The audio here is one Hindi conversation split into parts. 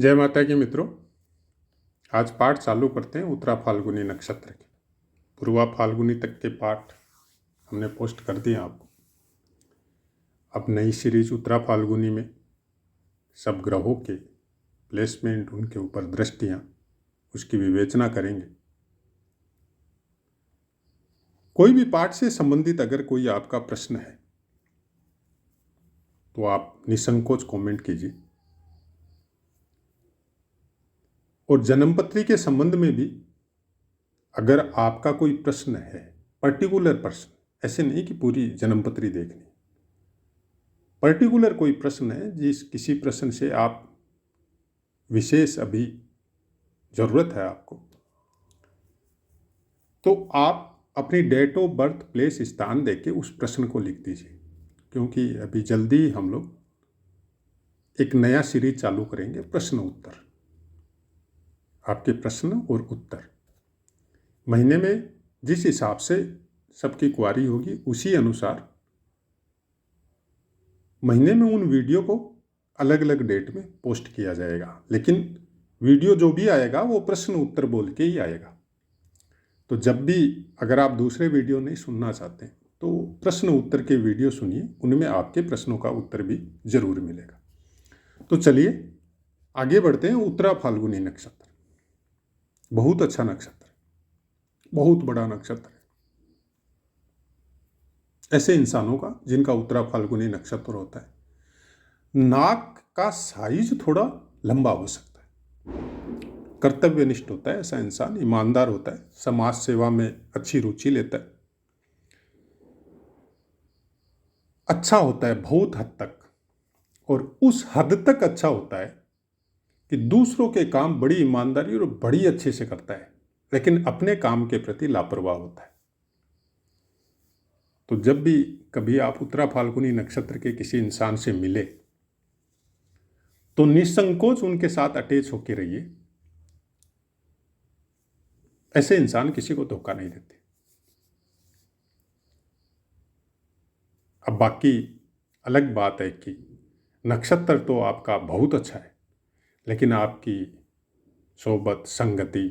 जय माता की मित्रों। आज पाठ चालू करते हैं उत्तरा फाल्गुनी नक्षत्र के। पूर्वा फाल्गुनी तक के पाठ हमने पोस्ट कर दिए आपको। अब नई सीरीज उत्तरा फाल्गुनी में सब ग्रहों के प्लेसमेंट, उनके ऊपर दृष्टियाँ, उसकी विवेचना करेंगे। कोई भी पाठ से संबंधित अगर कोई आपका प्रश्न है तो आप निसंकोच कमेंट कीजिए। और जन्मपत्री के संबंध में भी अगर आपका कोई प्रश्न है, पर्टिकुलर प्रश्न, ऐसे नहीं कि पूरी जन्मपत्री देखनी, पर्टिकुलर कोई प्रश्न है जिस किसी प्रश्न से आप विशेष अभी ज़रूरत है आपको, तो आप अपनी डेट ऑफ बर्थ, प्लेस, स्थान देके उस प्रश्न को लिख दीजिए। क्योंकि अभी जल्दी हम लोग एक नया सीरीज चालू करेंगे, प्रश्न उत्तर। आपके प्रश्न और उत्तर महीने में जिस हिसाब से सबकी क्वारी होगी उसी अनुसार महीने में उन वीडियो को अलग अलग डेट में पोस्ट किया जाएगा। लेकिन वीडियो जो भी आएगा वो प्रश्न उत्तर बोल के ही आएगा। तो जब भी अगर आप दूसरे वीडियो नहीं सुनना चाहते तो प्रश्न उत्तर के वीडियो सुनिए, उनमें आपके प्रश्नों का उत्तर भी जरूर मिलेगा। तो चलिए आगे बढ़ते हैं। उत्तरा फाल्गुनी नक्षत्र बहुत अच्छा नक्षत्र है, बहुत बड़ा नक्षत्र है। ऐसे इंसानों का जिनका उत्तरा फाल्गुनी नक्षत्र होता है, नाक का साइज थोड़ा लंबा हो सकता है, कर्तव्यनिष्ठ होता है ऐसा इंसान, ईमानदार होता है, समाज सेवा में अच्छी रुचि लेता है, अच्छा होता है बहुत हद तक, और उस हद तक अच्छा होता है कि दूसरों के काम बड़ी ईमानदारी और बड़ी अच्छे से करता है, लेकिन अपने काम के प्रति लापरवाह होता है। तो जब भी कभी आप उत्तरा फाल्गुनी नक्षत्र के किसी इंसान से मिले तो निसंकोच उनके साथ अटैच होकर रहिए। ऐसे इंसान किसी को धोखा नहीं देते। अब बाकी अलग बात है कि नक्षत्र तो आपका बहुत अच्छा है, लेकिन आपकी सोबत, संगति,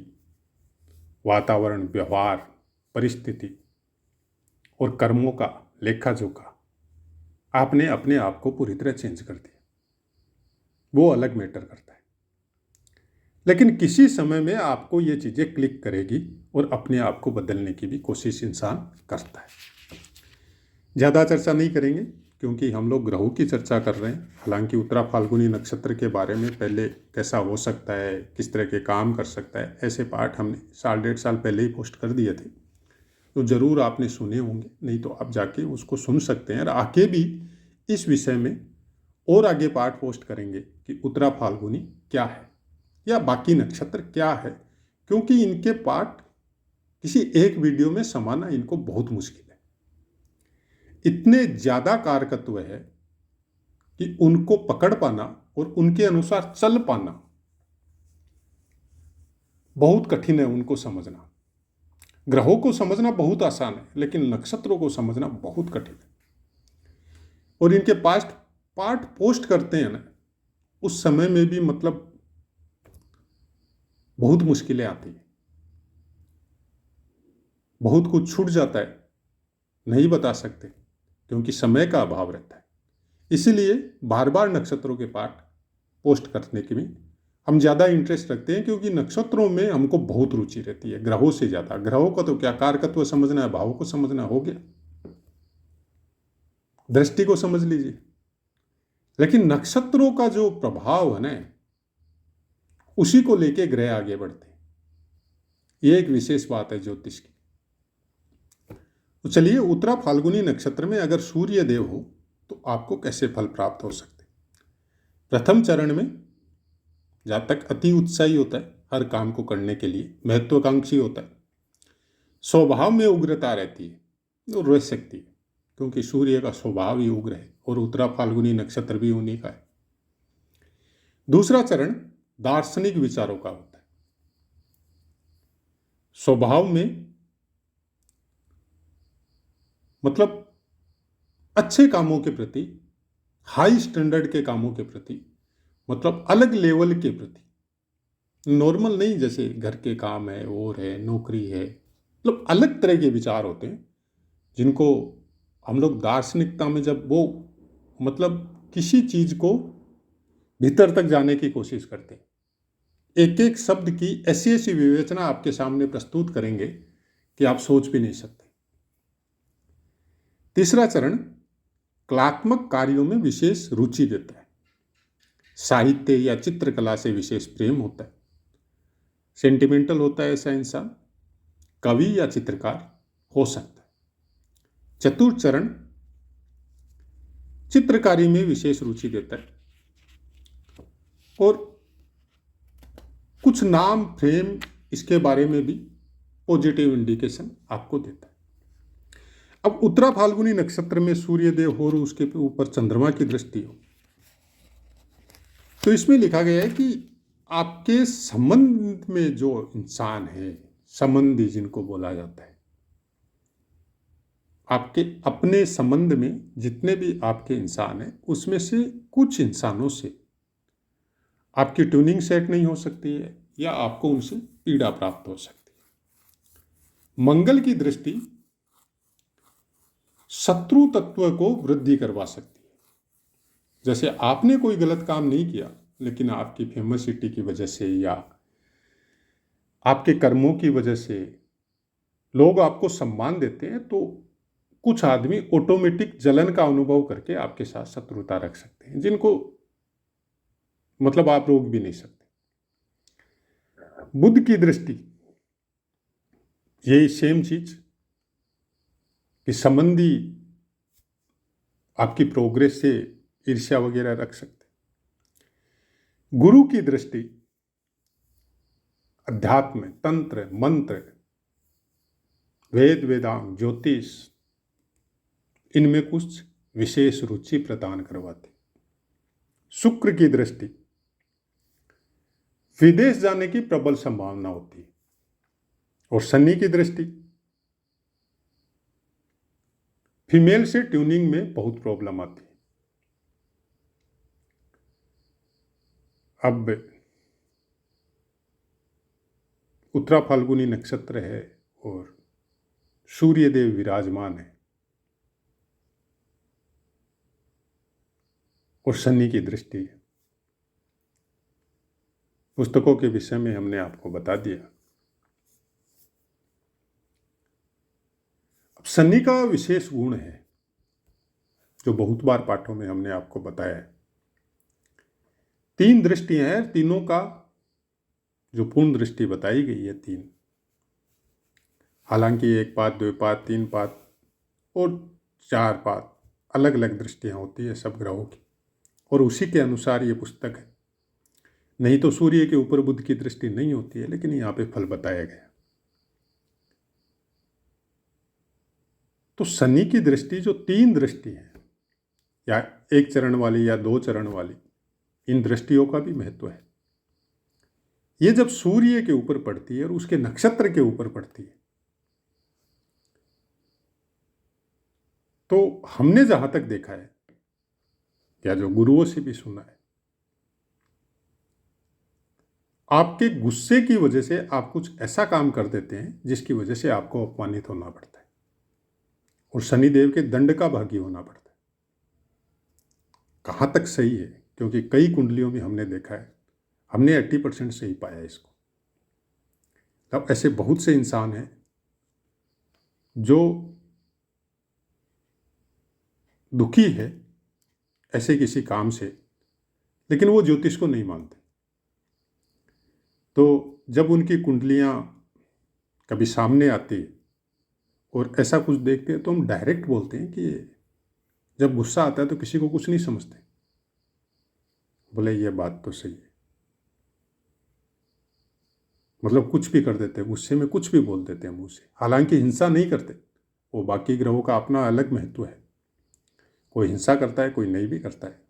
वातावरण, व्यवहार, परिस्थिति और कर्मों का लेखा जोखा आपने अपने आप को पूरी तरह चेंज कर दिया, वो अलग मैटर करता है। लेकिन किसी समय में आपको ये चीज़ें क्लिक करेगी और अपने आप को बदलने की भी कोशिश इंसान करता है। ज़्यादा चर्चा नहीं करेंगे क्योंकि हम लोग ग्रहों की चर्चा कर रहे हैं। हालांकि उत्तरा फाल्गुनी नक्षत्र के बारे में पहले कैसा हो सकता है, किस तरह के काम कर सकता है, ऐसे पाठ हमने 1.5 साल पहले ही पोस्ट कर दिए थे, तो ज़रूर आपने सुने होंगे। नहीं तो आप जाके उसको सुन सकते हैं और आके भी इस विषय में और आगे पाठ पोस्ट करेंगे कि उत्तरा फाल्गुनी क्या है या बाकी नक्षत्र क्या है, क्योंकि इनके पाठ किसी एक वीडियो में समाना इनको बहुत मुश्किल है। इतने ज़्यादा कारकत्व है कि उनको पकड़ पाना और उनके अनुसार चल पाना बहुत कठिन है। उनको समझना, ग्रहों को समझना बहुत आसान है, लेकिन नक्षत्रों को समझना बहुत कठिन है। और इनके पाठ पोस्ट करते हैं ना, उस समय में भी मतलब बहुत मुश्किलें आती हैं, बहुत कुछ छूट जाता है, नहीं बता सकते क्योंकि समय का अभाव रहता है। इसीलिए बार बार नक्षत्रों के पाठ पोस्ट करने के में हम ज़्यादा इंटरेस्ट रखते हैं, क्योंकि नक्षत्रों में हमको बहुत रुचि रहती है ग्रहों से ज़्यादा। ग्रहों का तो क्या, कारकत्व समझना है, भावों को समझना हो गया, दृष्टि को समझ लीजिए। लेकिन नक्षत्रों का जो प्रभाव है ना, उसी को लेके ग्रह आगे बढ़ते हैं। ये एक विशेष बात है ज्योतिष की। तो चलिए, उत्तरा फाल्गुनी नक्षत्र में अगर सूर्य देव हो तो आपको कैसे फल प्राप्त हो सकते हैं। प्रथम चरण में जातक अति उत्साही होता है, हर काम को करने के लिए महत्वाकांक्षी होता है, स्वभाव में उग्रता रहती है और रह सकती है, क्योंकि सूर्य का स्वभाव ही उग्र है और उत्तरा फाल्गुनी नक्षत्र भी उन्हीं का है। दूसरा चरण दार्शनिक विचारों का होता है, स्वभाव में मतलब अच्छे कामों के प्रति, हाई स्टैंडर्ड के कामों के प्रति मतलब अलग लेवल के प्रति, नॉर्मल नहीं, जैसे घर के काम है और है, नौकरी है, मतलब अलग तरह के विचार होते हैं जिनको हम लोग दार्शनिकता में जब वो मतलब किसी चीज को भीतर तक जाने की कोशिश करते हैं, एक एक शब्द की ऐसी ऐसी विवेचना आपके सामने प्रस्तुत करेंगे कि आप सोच भी नहीं सकते। तीसरा चरण कलात्मक कार्यों में विशेष रुचि देता है। साहित्य या चित्रकला से विशेष प्रेम होता है, सेंटिमेंटल होता है ऐसा इंसान, कवि या चित्रकार हो सकता है। चतुर्थ चरण चित्रकारी में विशेष रुचि देता है और कुछ नाम फ्रेम इसके बारे में भी पॉजिटिव इंडिकेशन आपको देता है। अब उत्तरा फाल्गुनी नक्षत्र में सूर्य देव हो और उसके ऊपर चंद्रमा की दृष्टि हो, तो इसमें लिखा गया है कि आपके संबंध में जो इंसान है, संबंधी जिनको बोला जाता है, आपके अपने संबंध में जितने भी आपके इंसान हैं उसमें से कुछ इंसानों से आपकी ट्यूनिंग सेट नहीं हो सकती है या आपको उनसे पीड़ा प्राप्त हो सकती है। मंगल की दृष्टि शत्रु तत्व को वृद्धि करवा सकती है। जैसे आपने कोई गलत काम नहीं किया, लेकिन आपकी फेमसिटी की वजह से या आपके कर्मों की वजह से लोग आपको सम्मान देते हैं, तो कुछ आदमी ऑटोमेटिक जलन का अनुभव करके आपके साथ शत्रुता रख सकते हैं, जिनको मतलब आप रोक भी नहीं सकते। बुध की दृष्टि, यही सेम चीज कि संबंधी आपकी प्रोग्रेस से ईर्ष्या वगैरह रख सकते। गुरु की दृष्टि अध्यात्म, तंत्र, मंत्र, वेद वेदांग, ज्योतिष, इनमें कुछ विशेष रुचि प्रदान करवाते। शुक्र की दृष्टि विदेश जाने की प्रबल संभावना होती है। और शनि की दृष्टि फीमेल से ट्यूनिंग में बहुत प्रॉब्लम आती है। अब उत्तरा फाल्गुनी नक्षत्र है और सूर्य देव विराजमान है और शनि की दृष्टि है। पुस्तकों के विषय में हमने आपको बता दिया। अब शनि का विशेष गुण है जो बहुत बार पाठों में हमने आपको बताया है। 3 दृष्टियां हैं, तीनों का जो पूर्ण दृष्टि बताई गई है 3, हालांकि 1 पाद, 2 पाद, 3 पाद और 4 पाद अलग अलग दृष्टियां होती है सब ग्रहों की, और उसी के अनुसार ये पुस्तक है। नहीं तो सूर्य के ऊपर बुध की दृष्टि नहीं होती है, लेकिन यहाँ पे फल बताया गया। तो शनि की दृष्टि जो 3 दृष्टि है, या 1 चरण वाली या 2 चरण वाली, इन दृष्टियों का भी महत्व है। ये जब सूर्य के ऊपर पड़ती है और उसके नक्षत्र के ऊपर पड़ती है, तो हमने जहां तक देखा है या जो गुरुओं से भी सुना है, आपके गुस्से की वजह से आप कुछ ऐसा काम कर देते हैं जिसकी वजह से आपको अपमानित होना पड़ता है और शनिदेव के दंड का भागी होना पड़ता है। कहाँ तक सही है, क्योंकि कई कुंडलियों में हमने देखा है, हमने 80% सही पाया इसको। अब ऐसे बहुत से इंसान हैं जो दुखी है ऐसे किसी काम से, लेकिन वो ज्योतिष को नहीं मानते। तो जब उनकी कुंडलियाँ कभी सामने आती और ऐसा कुछ देखते हैं, तो हम डायरेक्ट बोलते हैं कि जब गुस्सा आता है तो किसी को कुछ नहीं समझते। बोले ये बात तो सही है, मतलब कुछ भी कर देते हैं, गुस्से में कुछ भी बोल देते हैं मुंह से, हालांकि हिंसा नहीं करते। वो बाकी ग्रहों का अपना अलग महत्व है, कोई हिंसा करता है, कोई नहीं भी करता है।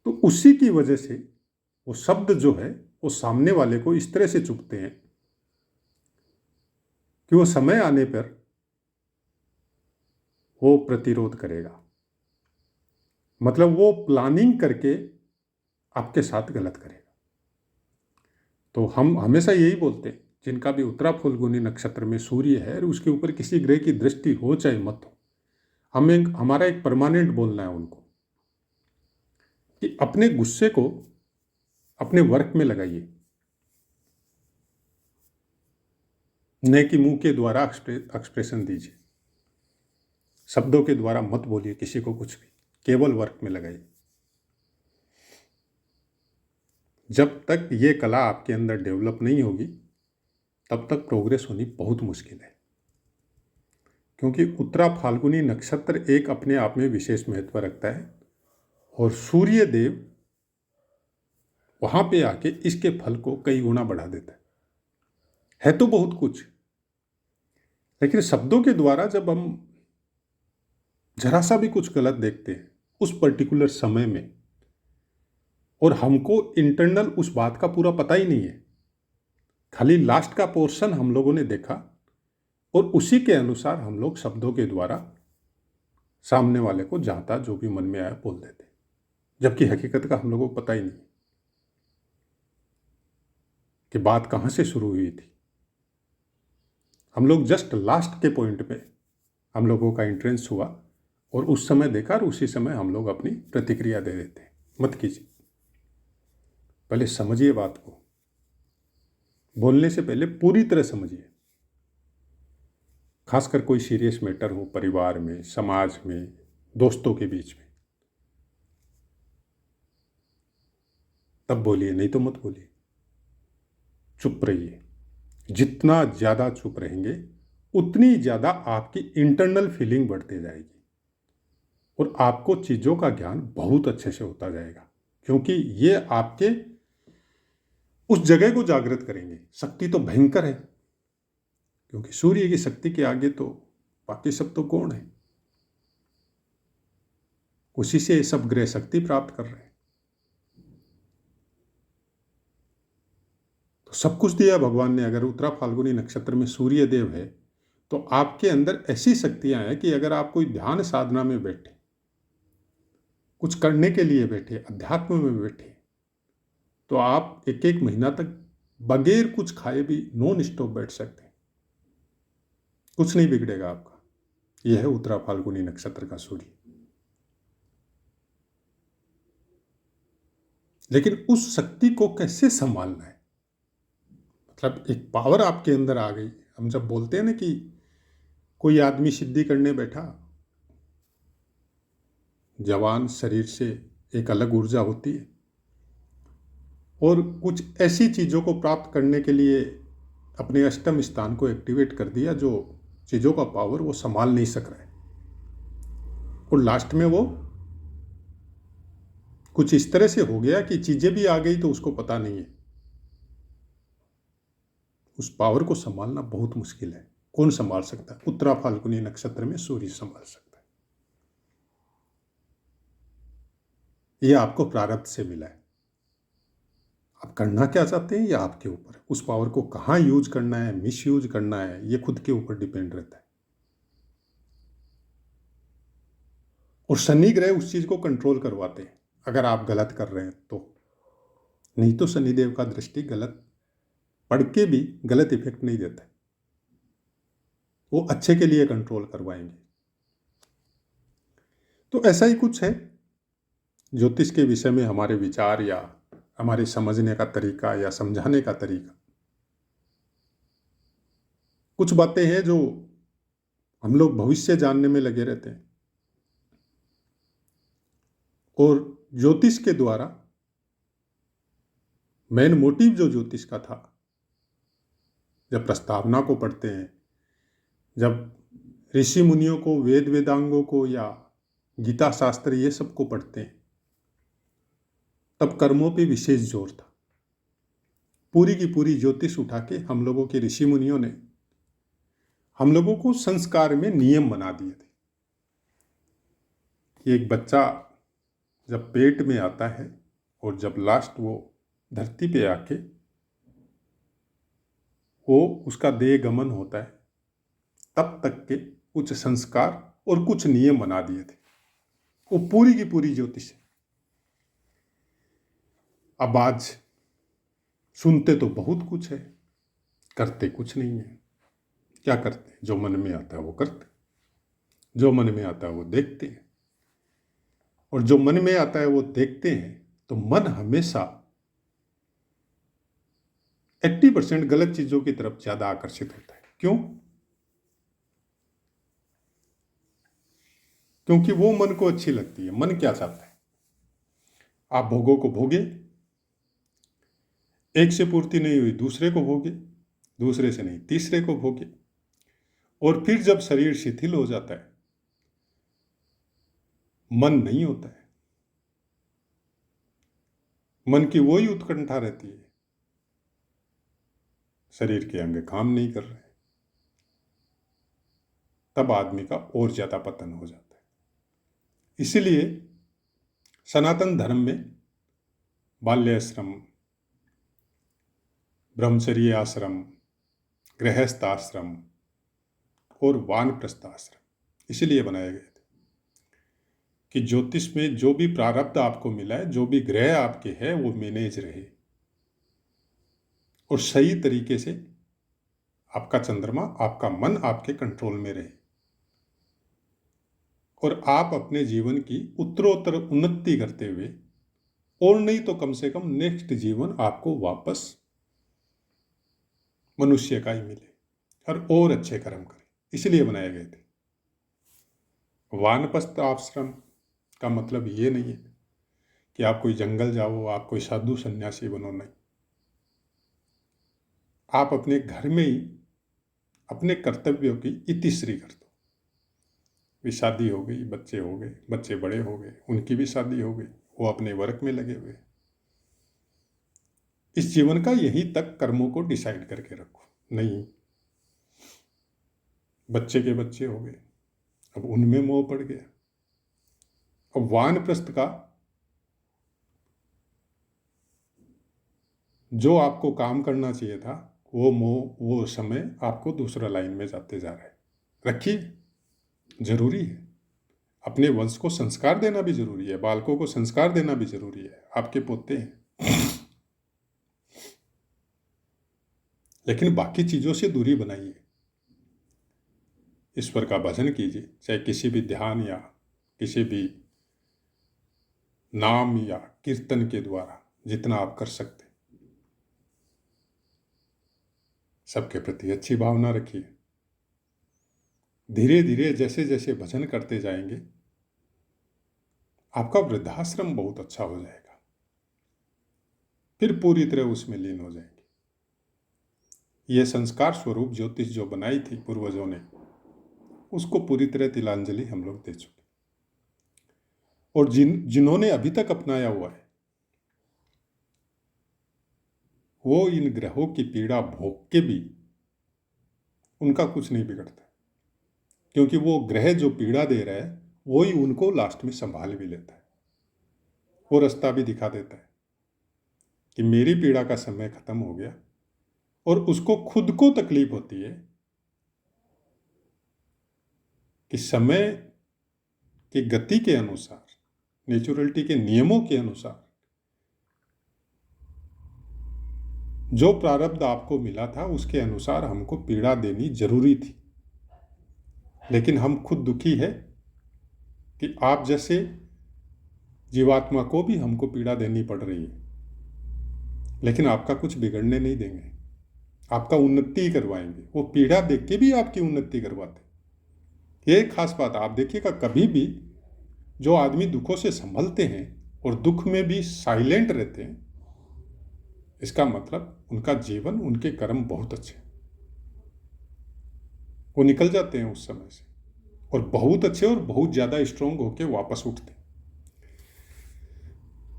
तो उसी की वजह से वो शब्द जो है वो सामने वाले को इस तरह से चुभते हैं कि वो समय आने पर वो प्रतिरोध करेगा। मतलब वो प्लानिंग करके आपके साथ गलत करेगा। तो हम हमेशा यही बोलते हैं, जिनका भी उत्तरा फाल्गुनी नक्षत्र में सूर्य है और उसके ऊपर किसी ग्रह की दृष्टि हो चाहे मत हो, हमारा एक परमानेंट बोलना है उनको कि अपने गुस्से को अपने वर्क में लगाइए, न कि मुंह के द्वारा एक्सप्रेशन दीजिए। शब्दों के द्वारा मत बोलिए किसी को कुछ भी, केवल वर्क में लगाइए। जब तक ये कला आपके अंदर डेवलप नहीं होगी तब तक प्रोग्रेस होनी बहुत मुश्किल है, क्योंकि उत्तरा फाल्गुनी नक्षत्र एक अपने आप में विशेष महत्व रखता है और सूर्य देव वहां पे आके इसके फल को कई गुना बढ़ा देता है तो बहुत कुछ, लेकिन शब्दों के द्वारा जब हम जरा सा भी कुछ गलत देखते हैं उस पर्टिकुलर समय में, और हमको इंटरनल उस बात का पूरा पता ही नहीं है, खाली लास्ट का पोर्शन हम लोगों ने देखा और उसी के अनुसार हम लोग शब्दों के द्वारा सामने वाले को जहां जो भी मन में आया बोल देते, जबकि हकीकत का हम लोगों को पता ही नहीं कि बात कहां से शुरू हुई थी। हम लोग जस्ट लास्ट के पॉइंट पे हम लोगों का एंट्रेंस हुआ और उस समय देखा और उसी समय हम लोग अपनी प्रतिक्रिया दे देते हैं। मत कीजिए, पहले समझिए बात को, बोलने से पहले पूरी तरह समझिए, खासकर कोई सीरियस मैटर हो, परिवार में, समाज में, दोस्तों के बीच में, तब बोलिए, नहीं तो मत बोलिए, चुप रहिए। जितना ज़्यादा चुप रहेंगे उतनी ज़्यादा आपकी इंटरनल फीलिंग बढ़ती जाएगी और आपको चीज़ों का ज्ञान बहुत अच्छे से होता जाएगा, क्योंकि ये आपके उस जगह को जागृत करेंगे। शक्ति तो भयंकर है, क्योंकि सूर्य की शक्ति के आगे तो बाकी सब तो गौण है, उसी से ये सब ग्रह शक्ति प्राप्त कर रहे हैं। तो सब कुछ दिया भगवान ने। अगर उत्तरा फाल्गुनी नक्षत्र में सूर्य देव है तो आपके अंदर ऐसी शक्तियां हैं कि अगर आप कोई ध्यान साधना में बैठे, कुछ करने के लिए बैठे, अध्यात्म में बैठे, तो आप एक एक महीना तक बगैर कुछ खाए भी नॉन स्टॉप बैठ सकते हैं, कुछ नहीं बिगड़ेगा आपका। यह है उत्तरा फाल्गुनी नक्षत्र का सूर्य। लेकिन उस शक्ति को कैसे संभालना है, मतलब एक पावर आपके अंदर आ गई। हम जब बोलते हैं ना कि कोई आदमी सिद्धि करने बैठा, जवान शरीर से एक अलग ऊर्जा होती है और कुछ ऐसी चीज़ों को प्राप्त करने के लिए अपने अष्टम स्थान को एक्टिवेट कर दिया जो चीज़ों का पावर वो संभाल नहीं सक रहा है, और लास्ट में वो कुछ इस तरह से हो गया कि चीज़ें भी आ गई तो उसको पता नहीं है। उस पावर को संभालना बहुत मुश्किल है। कौन संभाल सकता है? उत्तरा फाल्गुनी नक्षत्र में सूर्य संभाल सकता है। यह आपको प्रारब्ध से मिला है। आप करना क्या चाहते हैं ये आपके ऊपर है। उस पावर को कहाँ यूज करना है, मिस यूज करना है, ये खुद के ऊपर डिपेंड रहता है। और शनि ग्रह उस चीज को कंट्रोल करवाते हैं अगर आप गलत कर रहे हैं तो। नहीं तो शनिदेव का दृष्टि गलत पढ़ के भी गलत इफेक्ट नहीं देता है, वो अच्छे के लिए कंट्रोल करवाएंगे। तो ऐसा ही कुछ है ज्योतिष के विषय में हमारे विचार या हमारे समझने का तरीका या समझाने का तरीका। कुछ बातें हैं जो हम लोग भविष्य जानने में लगे रहते हैं, और ज्योतिष के द्वारा मेन मोटिव जो ज्योतिष का था, जब प्रस्तावना को पढ़ते हैं, जब ऋषि मुनियों को, वेद वेदांगों को या गीता शास्त्र ये सब को पढ़ते हैं, तब कर्मों पे विशेष जोर था। पूरी की पूरी ज्योतिष उठा के हम लोगों के ऋषि मुनियों ने हम लोगों को संस्कार में नियम बना दिए थे कि एक बच्चा जब पेट में आता है और जब लास्ट वो धरती पे आके वो उसका देह गमन होता है, तब तक के कुछ संस्कार और कुछ नियम बना दिए थे। वो पूरी की पूरी ज्योतिष है। अब आज सुनते तो बहुत कुछ है, करते कुछ नहीं है। क्या करते हैं? जो मन में आता है वो करते, जो मन में आता है वो देखते हैं। और जो मन में आता है वो देखते हैं तो मन हमेशा 80% गलत चीजों की तरफ ज्यादा आकर्षित होता है। क्यों? क्योंकि वो मन को अच्छी लगती है। मन क्या चाहता है? आप भोगों को भोगे, एक से पूर्ति नहीं हुई दूसरे को भोगे, दूसरे से नहीं तीसरे को भोगे, और फिर जब शरीर शिथिल हो जाता है, मन नहीं होता है, मन की वही उत्कंठा रहती है, शरीर के अंग काम नहीं कर रहे, तब आदमी का और ज्यादा पतन हो जाता है। इसीलिए सनातन धर्म में बाल्याश्रम, ब्रह्मचर्य आश्रम, गृहस्थ आश्रम और वानप्रस्थ आश्रम इसलिए बनाए गए थे कि ज्योतिष में जो भी प्रारब्ध आपको मिला है, जो भी ग्रह आपके हैं, वो मैनेज रहे और सही तरीके से आपका चंद्रमा, आपका मन आपके कंट्रोल में रहे और आप अपने जीवन की उत्तरोत्तर उन्नति करते हुए, और नहीं तो कम से कम नेक्स्ट जीवन आपको वापस मनुष्य का ही मिले और अच्छे कर्म करें। इसलिए बनाए गए थे। वानप्रस्थ आश्रम का मतलब ये नहीं है कि आप कोई जंगल जाओ, आप कोई साधु सन्यासी बनो, नहीं। आप अपने घर में ही अपने कर्तव्यों की इतिश्री कर दो। भी शादी हो गई, बच्चे हो गए, बच्चे बड़े हो गए, उनकी भी शादी हो गई, वो अपने वर्क में लगे हुए। इस जीवन का यहीं तक कर्मों को डिसाइड करके रखो। नहीं, बच्चे के बच्चे हो गए, अब उनमें मोह पड़ गया। अब वानप्रस्थ का जो आपको काम करना चाहिए था, वो मोह, वो समय आपको दूसरा लाइन में जाते जा रहा है। रखिए, जरूरी है। अपने वंश को संस्कार देना भी जरूरी है, बालकों को संस्कार देना भी जरूरी है, आपके पोते हैं। लेकिन बाकी चीजों से दूरी बनाइए। ईश्वर का भजन कीजिए, चाहे किसी भी ध्यान या किसी भी नाम या कीर्तन के द्वारा, जितना आप कर सकते। सबके प्रति अच्छी भावना रखिए। धीरे धीरे जैसे जैसे भजन करते जाएंगे, आपका वृद्धाश्रम बहुत अच्छा हो जाएगा, फिर पूरी तरह उसमें लीन हो जाएंगे। यह संस्कार स्वरूप ज्योतिष जो बनाई थी पूर्वजों ने, उसको पूरी तरह तिलांजलि हम लोग दे चुके। और जिन्होंने अभी तक अपनाया हुआ है, वो इन ग्रहों की पीड़ा भोग के भी उनका कुछ नहीं बिगड़ता, क्योंकि वो ग्रह जो पीड़ा दे रहा है वही उनको लास्ट में संभाल भी लेता है। वो रास्ता भी दिखा देता है कि मेरी पीड़ा का समय खत्म हो गया, और उसको खुद को तकलीफ होती है कि समय की गति के अनुसार, नेचुरलिटी के नियमों के अनुसार जो प्रारब्ध आपको मिला था, उसके अनुसार हमको पीड़ा देनी जरूरी थी। लेकिन हम खुद दुखी है कि आप जैसे जीवात्मा को भी हमको पीड़ा देनी पड़ रही है, लेकिन आपका कुछ बिगड़ने नहीं देंगे, आपका उन्नति ही करवाएंगे। वो पीड़ा देख के भी आपकी उन्नति करवाते। ये खास बात आप देखिएगा, कभी भी जो आदमी दुखों से संभलते हैं और दुख में भी साइलेंट रहते हैं, इसका मतलब उनका जीवन, उनके कर्म बहुत अच्छे, वो निकल जाते हैं उस समय से और बहुत अच्छे और बहुत ज़्यादा स्ट्रोंग होके वापस उठते।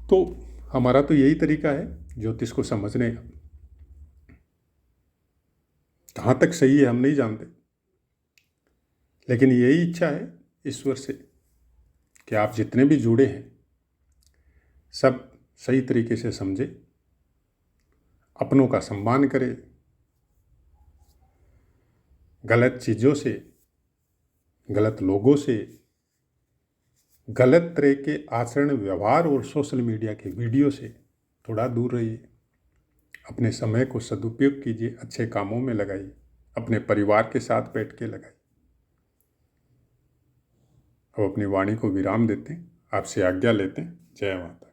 तो हमारा तो यही तरीका है ज्योतिष को समझने का। कहाँ तक सही है हम नहीं जानते, लेकिन यही इच्छा है ईश्वर से कि आप जितने भी जुड़े हैं सब सही तरीके से समझे, अपनों का सम्मान करें, गलत चीज़ों से, गलत लोगों से गलत तरह के आचरण, व्यवहार और सोशल मीडिया के वीडियो से थोड़ा दूर रहिए। अपने समय को सदुपयोग कीजिए, अच्छे कामों में लगाइए, अपने परिवार के साथ बैठ के लगाइए। अब अपनी वाणी को विराम देते हैं, आपसे आज्ञा लेते हैं। जय माता।